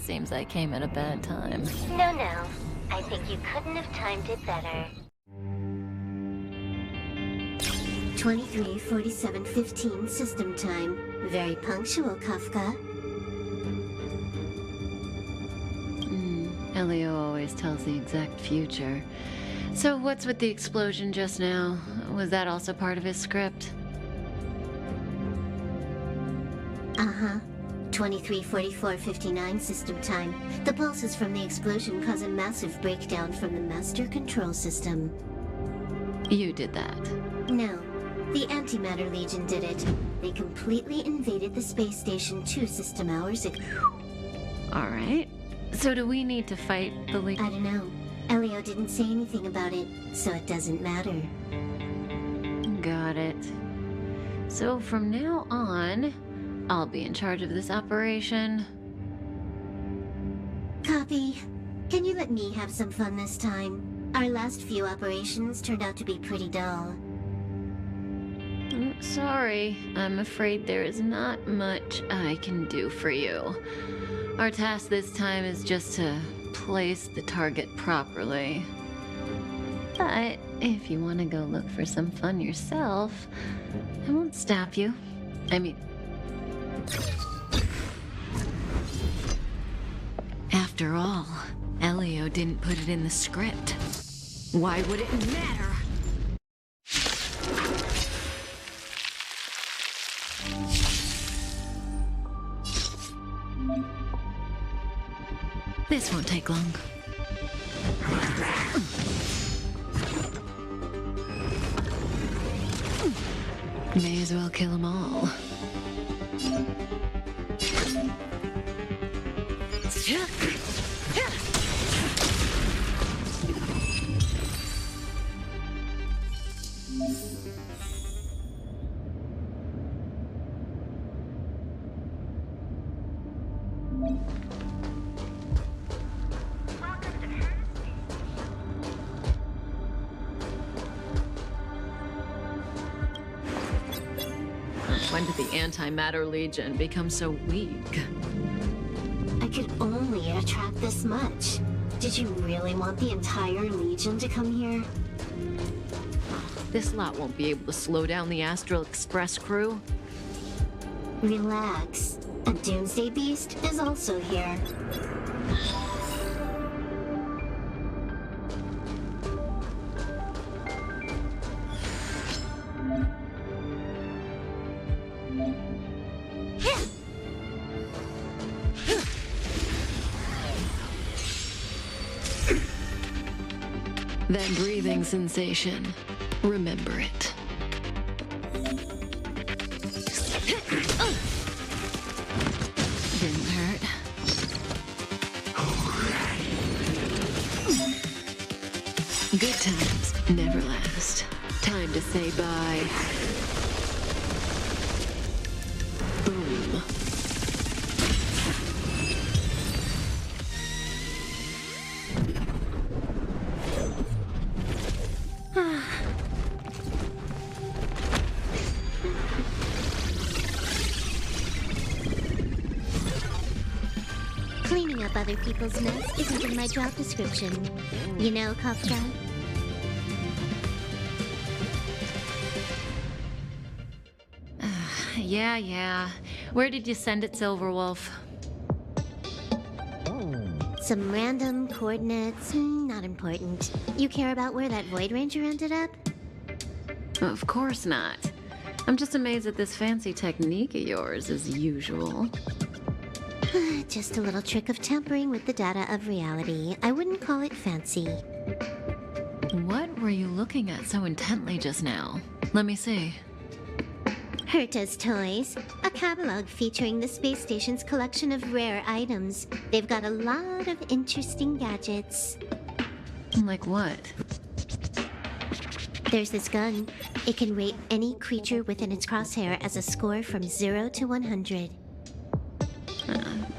seems I came at a bad time. No. I think you couldn't have timed it better. 23:47:15 system time. Very punctual, Kafka. Elio always tells the exact future. So what's with the explosion just now? Was that also part of his script? Uh-huh. 23:44:59 system time. The pulses from the explosion cause a massive breakdown from the master control system. You did that. No. The Antimatter Legion did it. They completely invaded the space station 2 system hours ago. Alright. So do we need to fight the League? I don't know. Elio didn't say anything about it, so it doesn't matter. Got it. So from now on, I'll be in charge of this operation. Copy. Can you let me have some fun this time? Our last few operations turned out to be pretty dull. Sorry, I'm afraid there is not much I can do for you. Our task this time is just to place the target properly. But if you want to go look for some fun yourself, I won't stop you. I mean... After all, Elio didn't put it in the script. Why would it matter? This won't take long. May as well kill them all. When did the Antimatter Legion become so weak? I could only attract this much. Did you really want the entire Legion to come here? This lot won't be able to slow down the Astral Express crew. Relax. A Doomsday Beast is also here. That breathing sensation. Remember it. Didn't hurt. Good times never last. Time to say bye. Boom. Cleaning up other people's mess isn't in my job description. You know, Kafka? Yeah. Where did you send it, Silverwolf? Some random coordinates, not important. You care about where that Void Ranger ended up? Of course not. I'm just amazed at this fancy technique of yours, as usual. Just a little trick of tampering with the data of reality. I wouldn't call it fancy. What were you looking at so intently just now? Let me see. Herta's Toys, a catalog featuring the space station's collection of rare items. They've got a lot of interesting gadgets. Like what? There's this gun. It can rate any creature within its crosshair as a score from 0 to 100.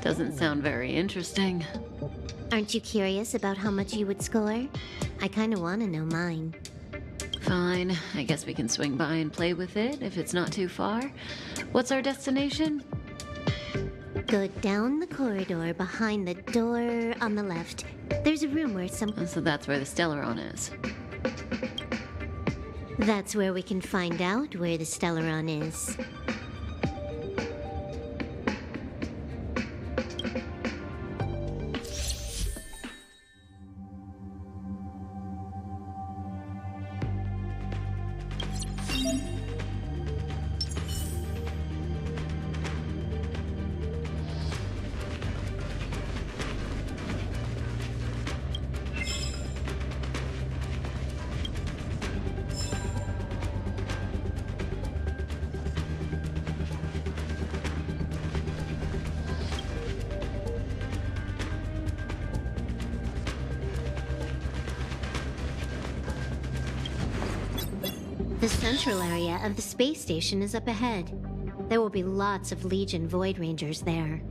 Doesn't sound very interesting. Aren't you curious about how much you would score? I kinda wanna know mine. Fine, I guess we can swing by and play with it if it's not too far. What's our destination? Go down the corridor behind the door on the left. There's a room where some... So that's where the Stellaron is. That's where we can find out where the Stellaron is. The central area of the space station is up ahead. There will be lots of Legion Void Rangers there.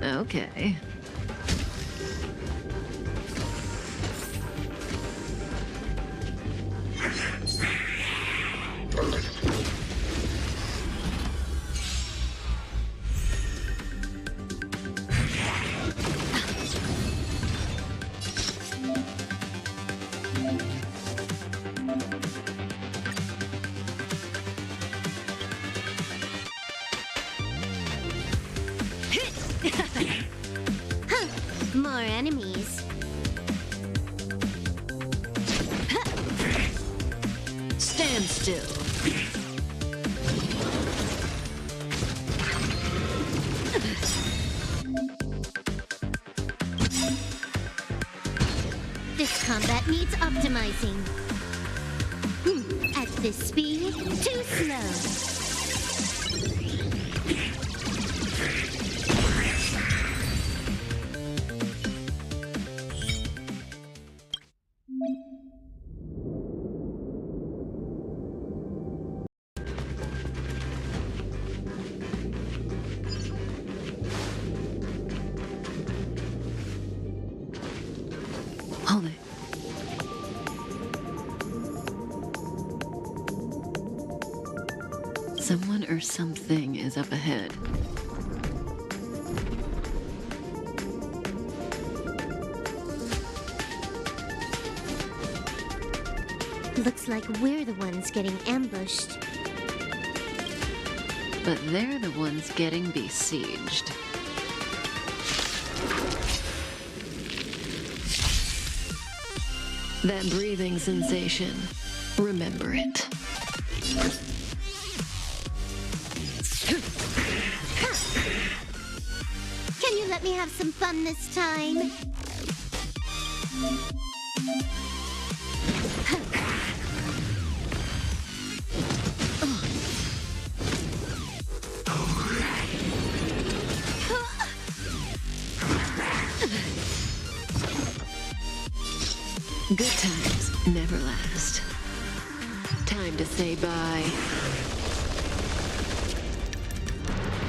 Okay. More enemies. Stand still. This combat needs optimizing. At this speed, too slow. Hold it. Someone or something is up ahead. Looks like we're the ones getting ambushed. But they're the ones getting besieged. That breathing sensation. Remember it. Can you let me have some fun this time? Good times never last. Time to say bye.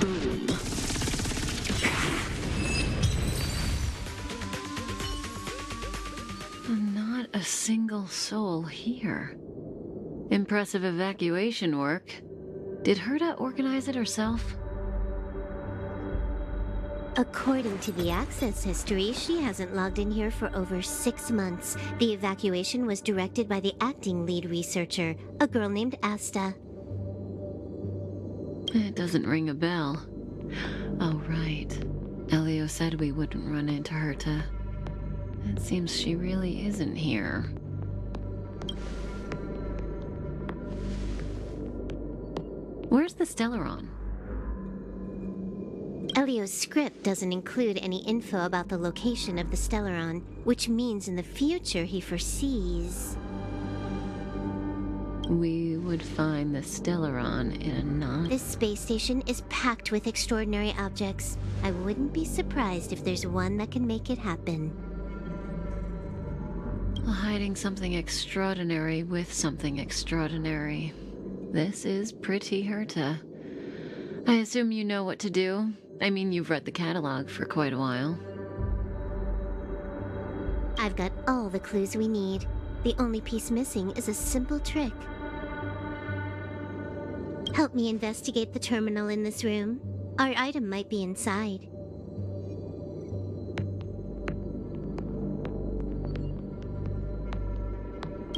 Boom. Not a single soul here. Impressive evacuation work. Did Herta organize it herself? According to the access history, she hasn't logged in here for over 6 months. The evacuation was directed by the acting lead researcher, a girl named Asta. It doesn't ring a bell. Oh, right. Elio said we wouldn't run into Herta. It seems she really isn't here. Where's the Stellaron? Elio's script doesn't include any info about the location of the Stellaron, which means in the future he foresees... We would find the Stellaron in a not... This space station is packed with extraordinary objects. I wouldn't be surprised if there's one that can make it happen. Hiding something extraordinary with something extraordinary. This is pretty Herta. I assume you know what to do? I mean, you've read the catalog for quite a while. I've got all the clues we need. The only piece missing is a simple trick. Help me investigate the terminal in this room. Our item might be inside.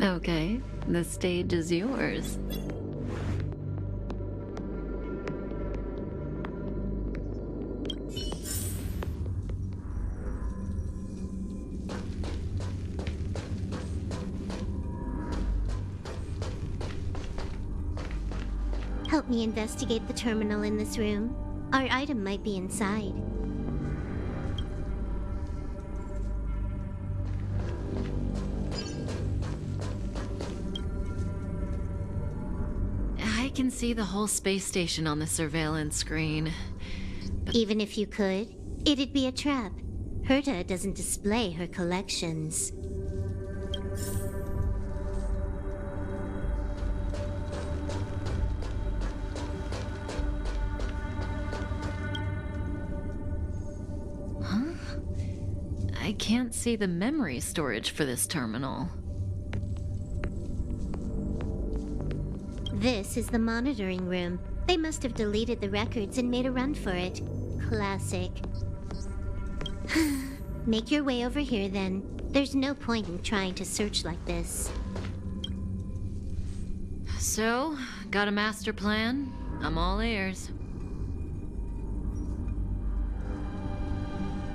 Okay, the stage is yours. Help me investigate the terminal in this room. Our item might be inside. I can see the whole space station on the surveillance screen. Even if you could, it'd be a trap. Herta doesn't display her collections. I can't see the memory storage for this terminal. This is the monitoring room. They must have deleted the records and made a run for it. Classic. Make your way over here then. There's no point in trying to search like this. So, got a master plan? I'm all ears.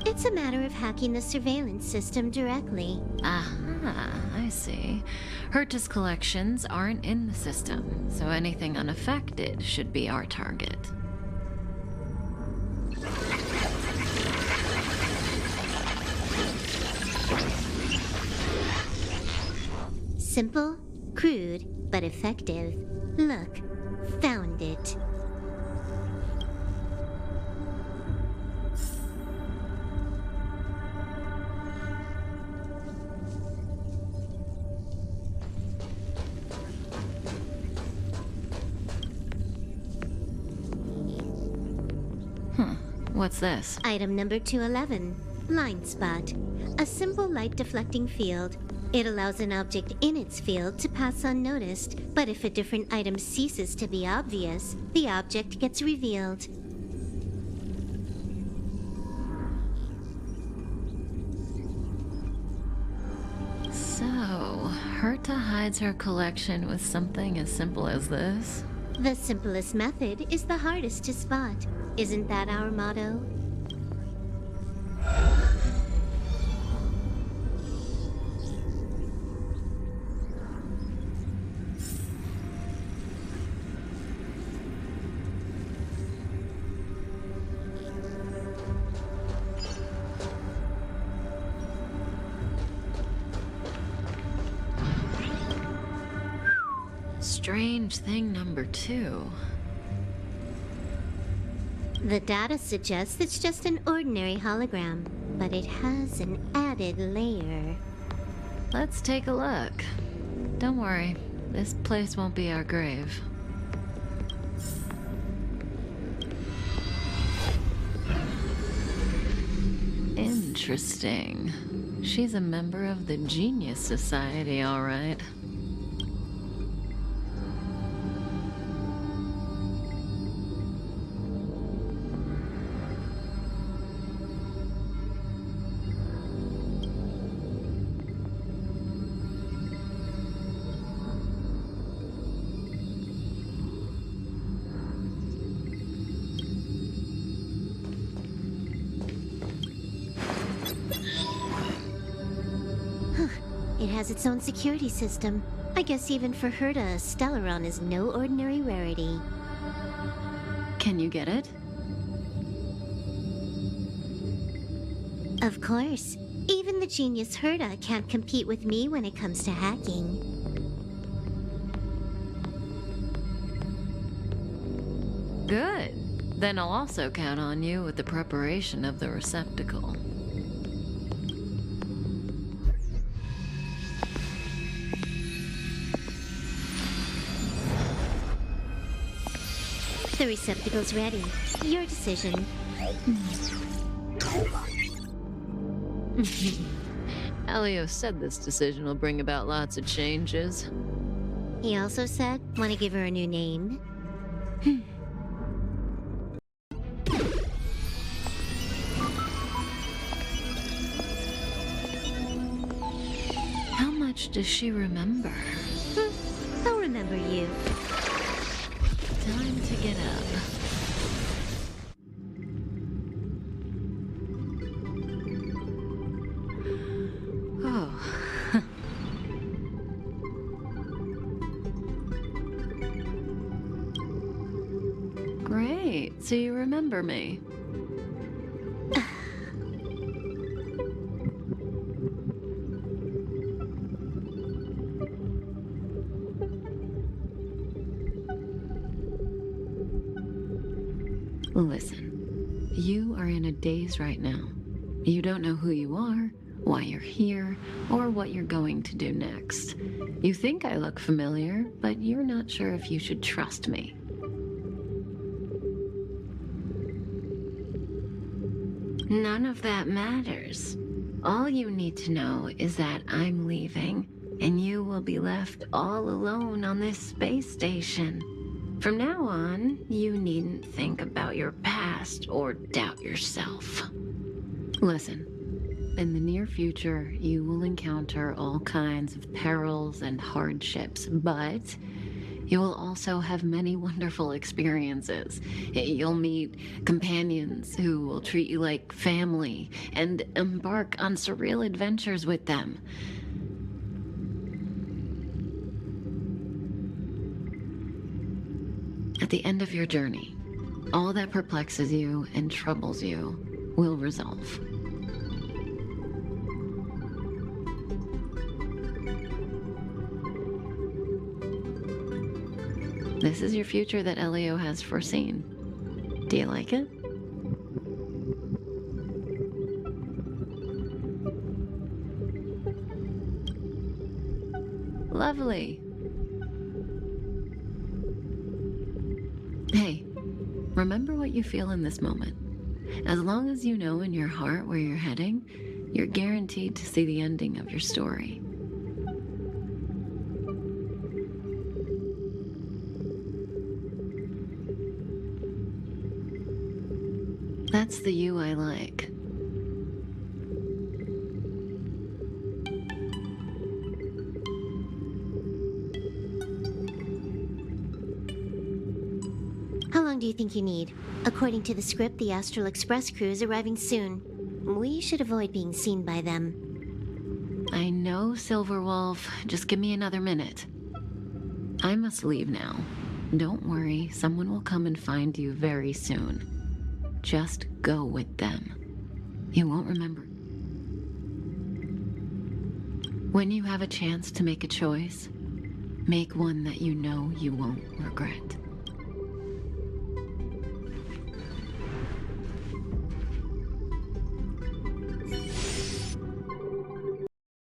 It's a matter of hacking the surveillance system directly. Aha, I see. Herta's collections aren't in the system, so anything unaffected should be our target. Simple, crude, but effective. Look, found it. What's this? Item number 211, Line Spot. A simple light deflecting field. It allows an object in its field to pass unnoticed, but if a different item ceases to be obvious, the object gets revealed. So, Herta hides her collection with something as simple as this? The simplest method is the hardest to spot. Isn't that our motto? Strange thing number 2. The data suggests it's just an ordinary hologram, but it has an added layer. Let's take a look. Don't worry, this place won't be our grave. Interesting. She's a member of the Genius Society, all right. It has its own security system. I guess even for Herta, Stellaron is no ordinary rarity. Can you get it? Of course. Even the genius Herta can't compete with me when it comes to hacking. Good. Then I'll also count on you with the preparation of the receptacle. The receptacle's ready. Your decision. Elio said this decision will bring about lots of changes. He also said, want to give her a new name? much does she remember? I'll remember you. Time to get up. Oh. Great, so you remember me. Listen, you are in a daze right now. You don't know who you are, why you're here, or what you're going to do next. You think I look familiar, but you're not sure if you should trust me. None of that matters. All you need to know is that I'm leaving, and you will be left all alone on this space station. From now on, you needn't think about your past or doubt yourself. Listen, in the near future, you will encounter all kinds of perils and hardships, but you will also have many wonderful experiences. You'll meet companions who will treat you like family and embark on surreal adventures with them. At the end of your journey, all that perplexes you and troubles you will resolve. This is your future that Elio has foreseen. Do you like it? Lovely. Hey, remember what you feel in this moment. As long as you know in your heart where you're heading, you're guaranteed to see the ending of your story. That's the you I like. How long do you think you need? According to the script, the Astral Express crew is arriving soon. We should avoid being seen by them. I know, Silverwolf. Just give me another minute. I must leave now. Don't worry, someone will come and find you very soon. Just go with them. You won't remember. When you have a chance to make a choice, make one that you know you won't regret.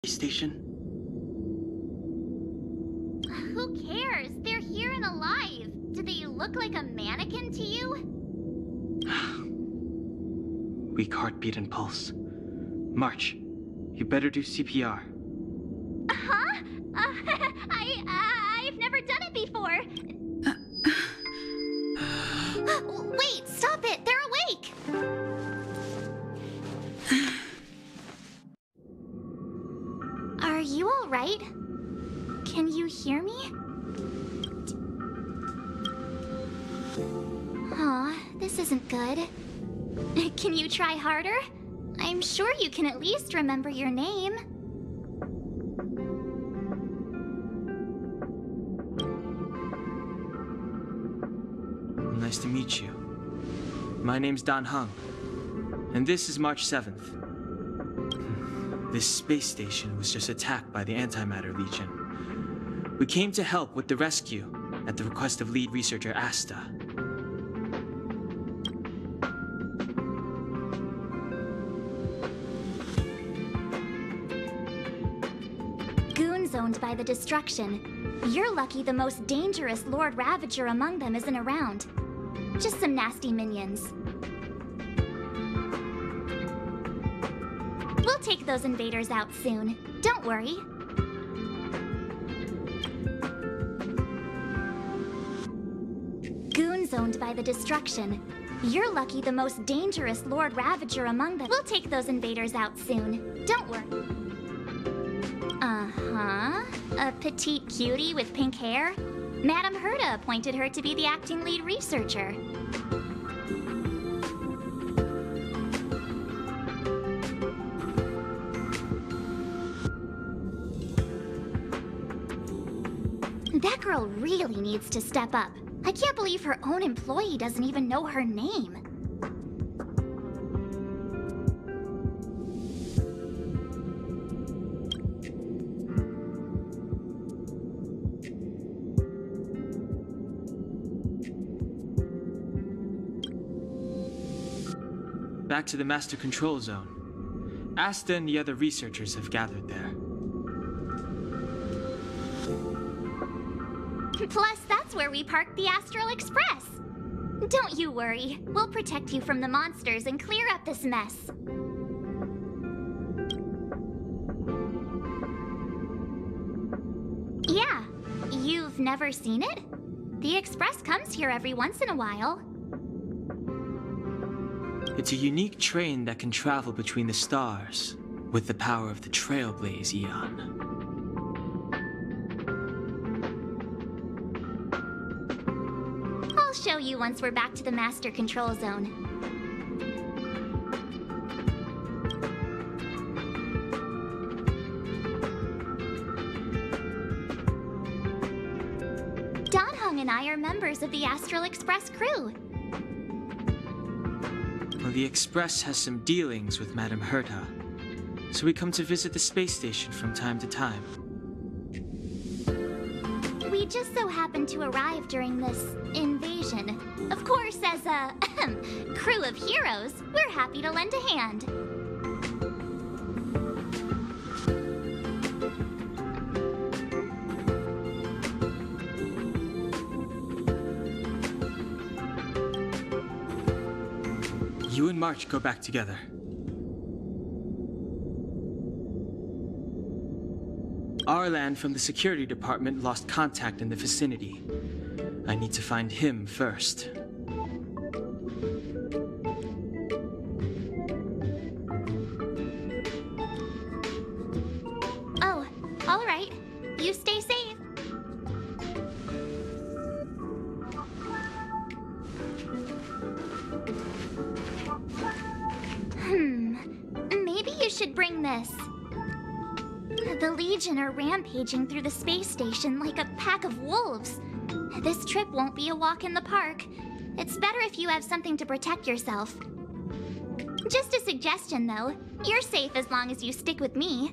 Station? Who cares? They're here and alive. Do they look like a mannequin to you? Weak heartbeat and pulse. March, you better do CPR. Huh? I've never done it before. Wait, stop it! They're awake! Are you all right? Can you hear me? Aw, this isn't good. Can you try harder? I'm sure you can at least remember your name. Nice to meet you. My name's Dan Heng, and this is March 7th. This space station was just attacked by the Antimatter Legion. We came to help with the rescue at the request of lead researcher Asta. Goons owned by the destruction. You're lucky the most dangerous Lord Ravager among them isn't around. Just some nasty minions. We'll take those invaders out soon. Don't worry. Goons owned by the destruction. You're lucky the most dangerous Lord Ravager among them. We'll take those invaders out soon. Don't worry. Uh-huh. A petite cutie with pink hair? Madame Herta appointed her to be the acting lead researcher. That girl really needs to step up. I can't believe her own employee doesn't even know her name. Back to the Master Control Zone. Asta and the other researchers have gathered there. Plus, that's where we parked the Astral Express. Don't you worry. We'll protect you from the monsters and clear up this mess. Yeah, you've never seen it? The Express comes here every once in a while. It's a unique train that can travel between the stars with the power of the Trailblaze Eon. I'll show you once we're back to the Master Control Zone. Dan Heng and I are members of the Astral Express crew. Well, the Express has some dealings with Madame Herta, so we come to visit the space station from time to time. We just so happened to arrive during this invasion. Of course, as a crew of heroes, we're happy to lend a hand. You and March go back together. Arlan from the security department lost contact in the vicinity. I need to find him first. Oh, all right. You stay safe. Maybe you should bring this. The Legion are rampaging through the space station like a pack of wolves. This trip won't be a walk in the park. It's better if you have something to protect yourself. Just a suggestion, though. You're safe as long as you stick with me.